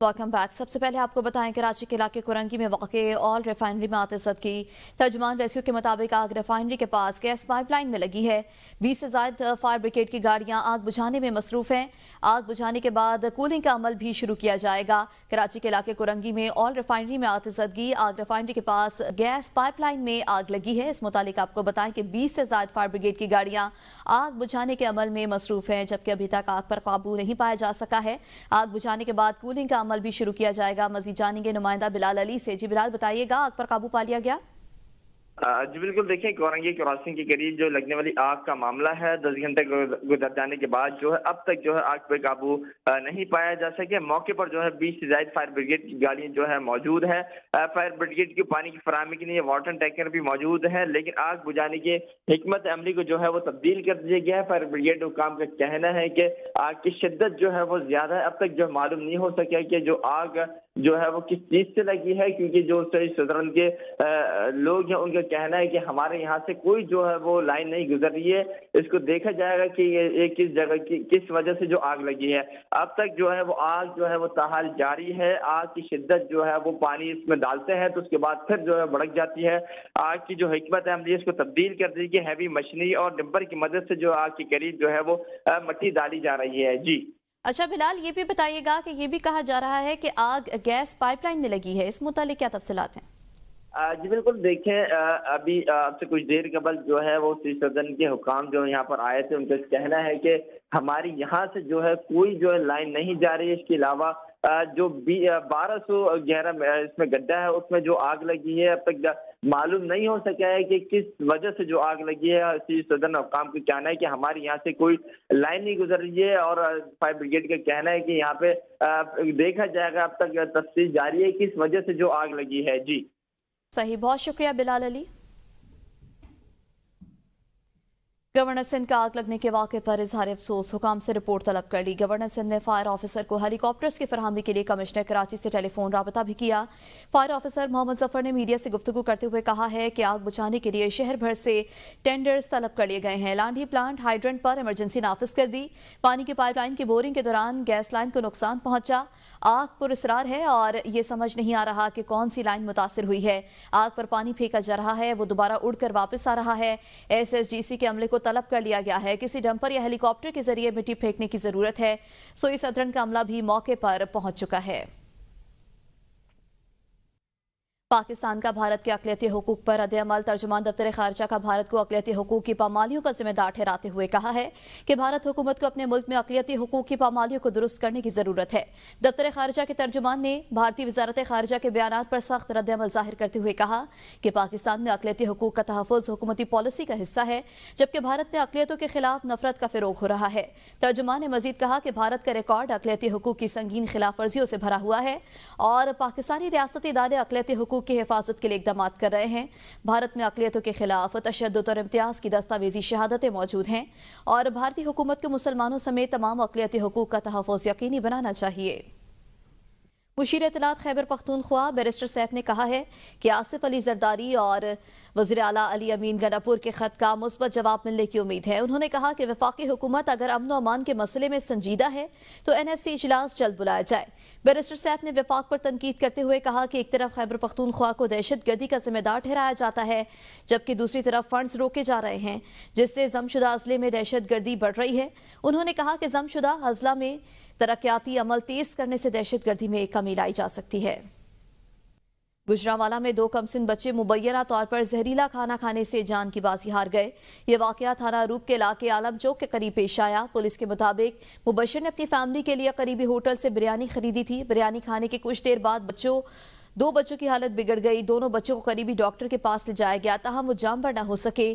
Welcome back. सबसे पहले आपको बताएं कराची के इलाके कुरंगी में वाक़े ऑयल रिफाइनरी में आतिशत की तर्जुमान रेस्क्यू के मुताबिक आग रिफाइनरी के पास गैस पाइपलाइन में लगी है। 20 से ज़ायद फायर ब्रिगेड की गाड़ियां आग बुझाने में मसरूफ़ हैं। आग बुझाने के बाद कूलिंग का अमल भी शुरू किया जाएगा। कराची के इलाके कुरंगी में ऑयल रिफाइनरी में आतिशदगी, आग रिफाइनरी के पास गैस पाइपलाइन में आग लगी है। इस मुतालिक आपको बताएं कि 20 से ज़ायद फायर ब्रिगेड की गाड़ियां आग बुझाने के अमल में मसरूफ़ हैं, जबकि अभी तक आग पर काबू नहीं पाया जा सका है। आग बुझाने के बाद कूलिंग का अमल भी शुरू किया जाएगा। मजीद जानेंगे नुमाइंदा बिलाल अली से। जी बिलाल, बताइएगा आग पर काबू पा लिया गया? जी बिल्कुल, देखिए कोरंगी क्रॉसिंग के करीब जो लगने वाली आग का मामला है, 10 घंटे गुजर जाने के बाद जो है अब तक जो है आग पे काबू नहीं पाया जा सके। मौके पर जो है 20 से ज्यादा फायर ब्रिगेड की गाड़ियां जो है मौजूद है। फायर ब्रिगेड की पानी की फराहमी के लिए वाटर टैंकर भी मौजूद है, लेकिन आग बुझाने की हिकमत अमली को जो है वो तब्दील कर दिया गया है। फायर ब्रिगेड हुकाम का कहना है कि आग की शिद्दत जो है वो ज्यादा है। अब तक जो मालूम नहीं हो सका कि जो आग जो है वो किस चीज से लगी है, क्योंकि जो सदरन के लोग हैं उनका कहना है कि हमारे यहाँ से कोई जो है वो लाइन नहीं गुजर रही है। इसको देखा जाएगा कि ये किस जगह की किस वजह से जो आग लगी है। अब तक जो है वो आग जो है वो ताहाल जारी है। आग की शिद्दत जो है वो पानी इसमें डालते हैं तो उसके बाद फिर जो है भड़क जाती है। आग की जो हिकमत अमली है इसको तब्दील कर दी कि हैवी मशीनरी और डिब्बर की मदद से जो आग के करीब जो है वो मट्टी डाली जा रही है। जी अच्छा बिलाल, ये भी बताइएगा कि ये भी कहा जा रहा है कि आग गैस पाइपलाइन में लगी है, इस मुतालिक क्या तफसीलात हैं? जी बिल्कुल, देखें अभी आपसे कुछ देर कबल जो है वो सदन के हुकाम जो यहाँ पर आए थे, उनका कहना है कि हमारी यहाँ से जो है कोई जो है लाइन नहीं जा रही है। इसके अलावा जो 1200 गहरा इसमें गड्ढा है उसमें जो आग लगी है, अब तक मालूम नहीं हो सका है कि किस वजह से जो आग लगी है। इसी सदन हुकाम का कहना है कि हमारी यहाँ से कोई लाइन नहीं गुजर रही है और फायर ब्रिगेड का कहना है कि यहाँ पे देखा जाएगा। अब तक तफ्तीश जारी है किस वजह से जो आग लगी है। जी सही, बहुत शुक्रिया बिलाल अली। गवर्नर सिंध का आग लगने के वाक़े पर इजहार अफसोस, हुकाम से रिपोर्ट तलब कर ली। गवर्नर सिंध ने फायर ऑफिसर को हेलीकॉप्टर्स की फरहमी के लिए कमिश्नर कराची से टेलीफोन राबता भी किया। फायर ऑफिसर मोहम्मद जफर ने मीडिया से गुफ्तगू करते हुए कहा है कि आग बुझाने के लिए शहर भर से टेंडर्स तलब कर लिए गए हैं। लांढी प्लांट हाइड्रेंट पर इमरजेंसी नाफिज कर दी। पानी की पाइपलाइन की बोरिंग के दौरान गैस लाइन को नुकसान पहुंचा। आग पुरअसरार है और ये समझ नहीं आ रहा कि कौन सी लाइन मुतासिर हुई है। आग पर पानी फेंका जा रहा है, वो दोबारा उड़कर वापस आ रहा है। SSGC के अमले को तलब कर लिया गया है। किसी डंपर या हेलीकॉप्टर के जरिए मिट्टी फेंकने की जरूरत है। सोई सदरन का अमला भी मौके पर पहुंच चुका है। पाकिस्तान का भारत के अक़लियती हुकूक पर रद्द-ए-अमल। तर्जुमान दफ्तर खारजा का भारत को अक़लियती हुकूक की पामालियों का जिम्मेदार ठहराते हुए कहा है कि भारत हुकूमत को अपने मुल्क में अक़लियती हुकूक की पामालियों को दुरुस्त करने की जरूरत है। दफ्तर खारजा के तर्जुमान ने भारतीय वज़ारत खारजा के बयानात पर सख्त रद्द-ए-अमल जाहिर करते हुए कहा कि पाकिस्तान में अक़लियती हुकूक का तहफ़्फ़ुज़ हुकूमती पॉलिसी का हिस्सा है, जबकि भारत में अक़लियतों के खिलाफ नफरत का फ़िरोग़ हो रहा है। तर्जुमान ने मजीद कहा कि भारत का रिकॉर्ड अक़लियती हुकूक की संगीन खिलाफ वर्जियों से भरा हुआ है और पाकिस्तानी रियासती इदारे अक़लियती हुकूक की हिफाजत के लिए इक़दाम कर रहे हैं। भारत में अक़लियतों के खिलाफ तशद्दुद और इम्तियाज़ की दस्तावेजी शहादतें मौजूद हैं और भारतीय हुकूमत को मुसलमानों समेत तमाम अक़लियती हुकूक का तहफ़्फ़ुज़ यकीनी बनाना चाहिए। मुशीर इत्तलात खैबर पख्तूनख्वा बैरिस्टर सैफ ने कहा है कि आसिफ अली जरदारी और वज़ीर आला अली अमीन गंडापुर के खत का मुस्बत जवाब मिलने की उम्मीद है। उन्होंने कहा कि वफाकी हुकूमत अगर अमन व अमान के मसले में संजीदा है तो NFC इजलास जल्द बुलाया जाए। बैरिस्टर सैफ ने वफाक पर तनकीद करते हुए कहा कि एक तरफ खैबर पख्तूनख्वा को दहशत गर्दी का जिम्मेदार ठहराया जाता है, जबकि दूसरी तरफ फंड्स रोके जा रहे हैं, जिससे जमशुदा अजले में दहशत गर्दी बढ़ रही है। उन्होंने कहा कि जमशुदा अजला में तरक्याती अमल तेज करने से दहशत गर्दी में कमी लाई जा सकती है। गुजरांवाला में 2 कमसिन बच्चे मुबैना तौर पर जहरीला खाना खाने से जान की बाजी हार गए। ये वाकया थाना रूप के इलाके आलम चौक के करीब पेश आया। पुलिस के मुताबिक मुबशर ने अपनी फैमिली के लिए करीबी होटल से बिरयानी खरीदी थी। बिरयानी खाने के कुछ देर बाद 2 बच्चों की हालत बिगड़ गई। दोनों बच्चों को करीबी डॉक्टर के पास ले जाया गया, ताहम वो जामबर न हो सके।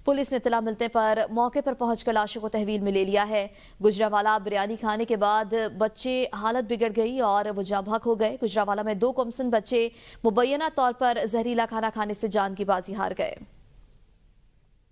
पुलिस ने इत्तला मिलने पर मौके पर पहुंचकर लाशों को तहवील में ले लिया है। गुजरांवाला बिरयानी खाने के बाद बच्चे हालत बिगड़ गई और वो जाँ भाग हो गए। गुजरांवाला में 2 कमसिन बच्चे मुबैना तौर पर जहरीला खाना खाने से जान की बाजी हार गए।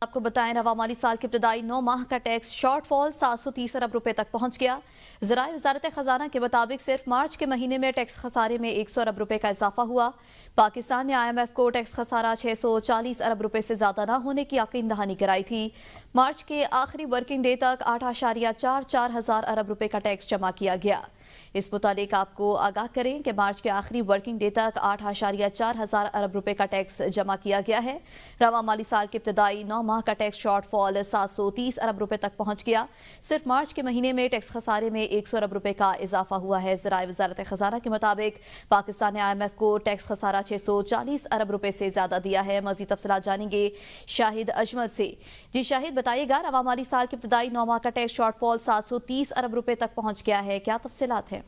आपको बताएं, रवा माली साल के इब्तदाई 9 माह का टैक्स शॉर्ट फॉल 730 अरब रुपए तक पहुंच गया। ज़राए वज़ारत ख़जाना के मुताबिक सिर्फ मार्च के महीने में टैक्स खसारे में 100 अरब रुपए का इजाफा हुआ। पाकिस्तान ने IMF को टैक्स खसारा 640 अरब रुपए से ज़्यादा न होने की यकीन दहानी कराई थी। मार्च के आखिरी वर्किंग डे तक 8.44 हज़ार अरब रुपए का टैक्स जमा किया गया। इस मुतालिक आपको आगाह करें कि मार्च के आखिरी वर्किंग डे तक 8.4 हज़ार अरब रुपए का टैक्स जमा किया गया है। रवा माली साल के इब्तदाई 9 माह का टैक्स शॉर्ट फॉल 730 अरब रुपए तक पहुंच गया। सिर्फ मार्च के महीने में टैक्स खसारे में 100 अरब रुपए का इजाफा हुआ है। ज़राए वज़ारत ख़जाना के मुताबिक पाकिस्तान ने IMF को टैक्स खसारा 640 अरब रुपए से ज्यादा दिया है। मज़ीद तफसीलात जानेंगे शाहिद अजमल से। जी शाहिद, बताइएगा, रवा माली साल के इब्तदाई 9 माह का टैक्स शॉर्ट फॉल 730 अरब रुपए तक पहुंच गया है, क्या तफसीलात है?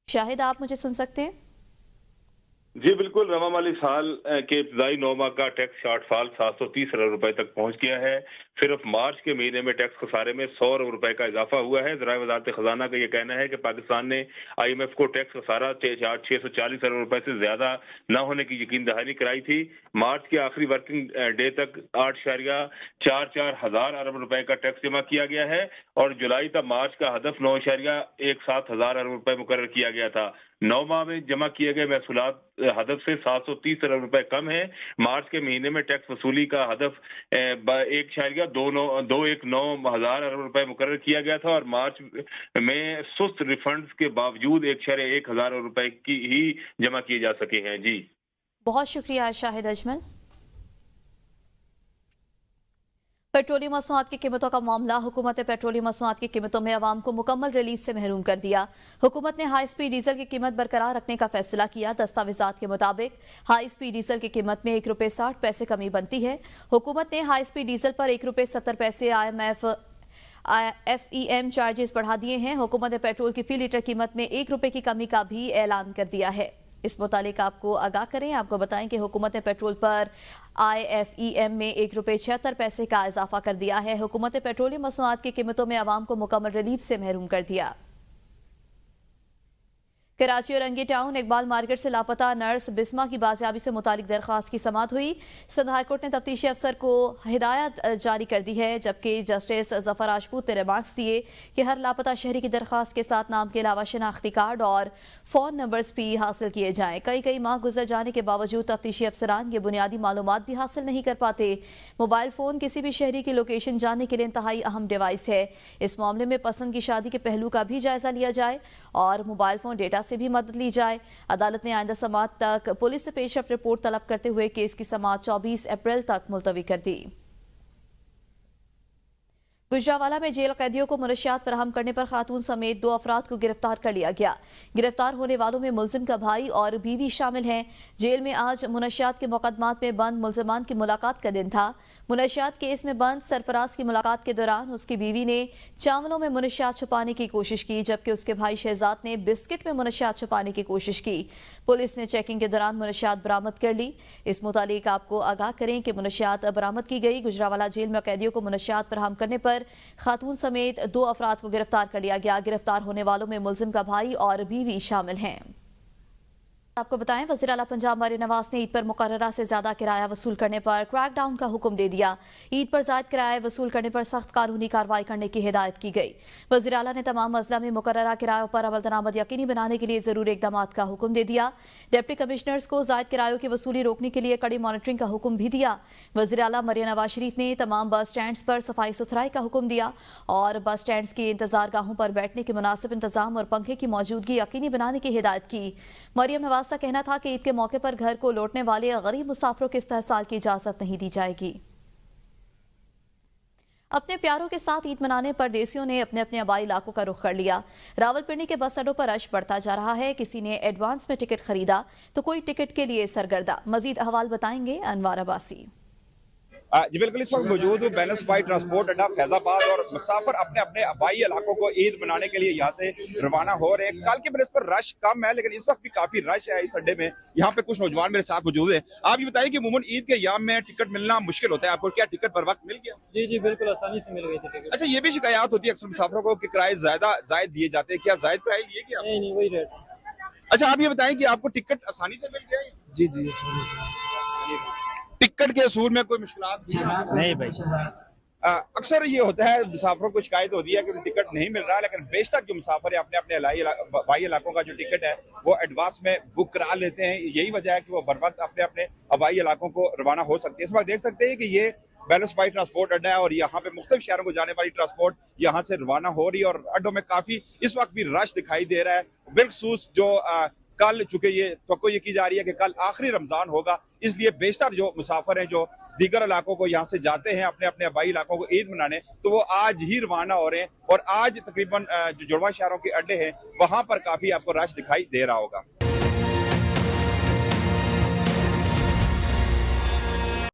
शाहिद, आप मुझे सुन सकते हैं? जी बिल्कुल, रवा माली साल के इब्तदाई 9 माह का टैक्स शॉर्टफॉल 730 अरब रुपए तक पहुंच गया है। सिर्फ मार्च के महीने में टैक्स खसारे में 100 अरब रुपए का इजाफा हुआ है। ज़राए वज़ारत ख़जाना का ये कहना है कि पाकिस्तान ने IMF को टैक्स खसारा 640 अरब रुपए से ज्यादा न होने की यकीन दहानी कराई थी। मार्च के आखिरी वर्किंग डे तक 8.44 हज़ार अरब रुपए का टैक्स जमा किया गया है और जुलाई तक मार्च का हदफ 9.17 हज़ार अरब रुपए मुकर्रर किया गया था। 9 माह में जमा किए गए महसूलात हदफ से 730 अरब रुपए कम है। मार्च के महीने में टैक्स वसूली का हदफ 1.219 हज़ार अरब रुपए मुकर्रर किया गया था और मार्च में सुस्त रिफंड्स के बावजूद 1.1 हज़ार अरब रुपए की ही जमा किए जा सके हैं। जी बहुत शुक्रिया शाहिद अजमल। पेट्रोलियम मसनूआत की कीमतों का मामला, हुकूमत ने पेट्रोलियम मसनूआत की कीमतों में अवाम को मुकम्मल रिलीफ से महरूम कर दिया। हुकूमत ने हाई स्पीड डीजल की कीमत बरकरार रखने का फैसला किया। दस्तावेजात के मुताबिक हाई स्पीड डीजल की कीमत में ₹1.60 कमी बनती है। हुकूमत ने हाई स्पीड डीजल पर ₹1.70 FEM चार्जेस बढ़ा दिए हैं। हुकूमत ने पेट्रोल की फी लीटर कीमत में ₹1 की कमी का भी ऐलान कर दिया है। इस मुतालिक आपको आगाह करें, आपको बताएं कि हुकूमत ने पेट्रोल पर IFEM में ₹1.76 का इजाफा कर दिया है। हुकूमत ने पेट्रोलियम मसनूआत की कीमतों में अवाम को मुकम्मल रिलीफ से महरूम कर दिया। कराची और रंगी टाउन इकबाल मार्केट से लापता नर्स बिस्मा की बाजियाबी से मुतालिक दरख्वास्त की समाअत हुई। सिंध हाई कोर्ट ने तफ्तीशी अफसर को हिदायत जारी कर दी है, जबकि जस्टिस जफर राजपूत ने रिमार्क्स दिए कि हर लापता शहरी की दरख्वास्त के साथ नाम के अलावा शनाख्ती कार्ड और फोन नंबर्स भी हासिल किए जाएं। कई माह गुजर जाने के बावजूद तफ्तीशी अफसरान ये बुनियादी मालूमात भी हासिल नहीं कर पाते। मोबाइल फोन किसी भी शहरी की लोकेशन जानने के लिए इंतहाई अहम डिवाइस है। इस मामले में पसंद की शादी के पहलू का भी जायजा लिया जाए और मोबाइल फोन डेटा से भी मदद ली जाए। अदालत ने आइंदा समाअत तक पुलिस से पेशरफ्त रिपोर्ट तलब करते हुए केस की समाअत 24 अप्रैल तक मुलतवी कर दी। गुजरावाला में जेल कैदियों को मुनशियात फराहम करने पर खातून समेत 2 अफराद को गिरफ्तार कर लिया गया। गिरफ्तार होने वालों में मुलजिम का भाई और बीवी शामिल हैं। जेल में आज मुनशियात के मुकदमात में बंद मुलजमान की मुलाकात का दिन था। मुनशियात केस में बंद सरफराज की मुलाकात के दौरान उसकी बीवी ने चावलों में मुनशियात छुपाने की कोशिश की, जबकि उसके भाई शहजाद ने बिस्किट में मुनशियात छुपाने की कोशिश की। पुलिस ने चेकिंग के दौरान मुनशियात बरामद कर ली। इस मुतालिक आपको आगाह करें कि मुनशियात बरामद की गई। गुजरावाला जेल में कैदियों को मुनशियात फराहम करने पर खातून समेत 2 अफराद को गिरफ्तार कर लिया गया। गिरफ्तार होने वालों में मुलजिम का भाई और बीवी शामिल हैं। आपको बताएं, वज़ीर आला पंजाब मरियम नवाज ने ईद पर मुकर्ररा से ज्यादा किराया वसूल करने पर क्रैकडाउन का हुक्म दे दिया। ईद पर जायद किराया वसूल करने पर सख्त कानूनी कार्रवाई करने की हिदायत की गई। वज़ीर आला ने तमाम अजला में मुकर्ररा किरायों पर अमल दरामद यकीनी बनाने के लिए जरूरी इकदाम का हुक्म दे दिया। डिप्टी कमिश्नर्स को जायद किरायों की वसूली रोकने के लिए कड़ी मॉनिटरिंग का हुक्म भी दिया। वज़ीर आला मरियम नवाज शरीफ ने तमाम बस स्टैंड्स पर सफाई सुथराई का हुक्म दिया और बस स्टैंड्स की इंतजारगाहों पर बैठने के मुनासिब इंतजाम और पंखे की मौजूदगी यकीनी बनाने की हिदायत की। मरियम नवाज का कहना था कि ईद के मौके पर घर को लौटने वाले गरीब मुसाफिरों के इस्तेहसाल की इजाजत नहीं दी जाएगी। अपने प्यारों के साथ ईद मनाने परदेसियों ने अपने अपने आबाई इलाकों का रुख कर लिया। रावलपिंडी के बस अड्डों पर रश बढ़ता जा रहा है। किसी ने एडवांस में टिकट खरीदा तो कोई टिकट के लिए सरगर्दा। मजीद अहवाल बताएंगे अनवार अब्बासी। जी बिल्कुल, इस वक्त मौजूद हूँ बैलेंस बाई ट्रांसपोर्ट अड्डा फैजाबाद और मुसाफिर अपने अपने आबाई इलाकों को ईद मनाने के लिए यहाँ से रवाना हो रहे हैं। कल के बरस पर रश कम है, लेकिन इस वक्त भी काफी रश है इस अड्डे में। यहाँ पे कुछ नौजवान मेरे साथ मौजूद है। आप ये बताइए कि अमूमन ईद के याम में टिकट मिलना मुश्किल होता है, आपको क्या टिकट पर वक्त मिल गया? जी जी बिल्कुल, आसानी से मिल गई थी टिकट। अच्छा, ये भी शिकायत होती है अक्सर मुसाफिरों को कि किराए जायद दिए जाते हैं, क्या जायद किराए लिए क्या? नहीं, वही रेट। अच्छा, आप ये बताएं कि आपको टिकट आसानी से मिल गया? जी जी आसानी से। टिकट के असूल में कोई मुश्किलात नहीं भाई। अक्सर ये होता है, मुसाफिरों को शिकायत होती है कि टिकट नहीं मिल रहा, लेकिन बेशतर जो मुसाफिर है अपने अपने हवाई इलाकों का जो टिकट है वो एडवांस में बुक करा लेते हैं। यही वजह है कि वो बर वक्त अपने अपने हवाई इलाकों को रवाना हो सकते हैं। इस वक्त देख सकते हैं कि ये बैलेंस बाई ट्रांसपोर्ट अड्डा है और यहाँ पे मुख्तलिफ शहरों को जाने वाली ट्रांसपोर्ट यहाँ से रवाना हो रही है और अड्डों में काफी इस वक्त भी रश दिखाई दे रहा है। बिलखसूस जो कल, चूंकि ये तो की जा रही है कि कल आखिरी रमजान होगा, इसलिए बेशतर जो मुसाफिर हैं जो दीगर इलाकों को यहाँ से जाते हैं अपने अपने हवाई इलाकों को ईद मनाने, तो वो आज ही रवाना हो रहे हैं और आज तकरीबन जो जुड़वा शहरों के अड्डे हैं वहां पर काफी आपको रश दिखाई दे रहा होगा।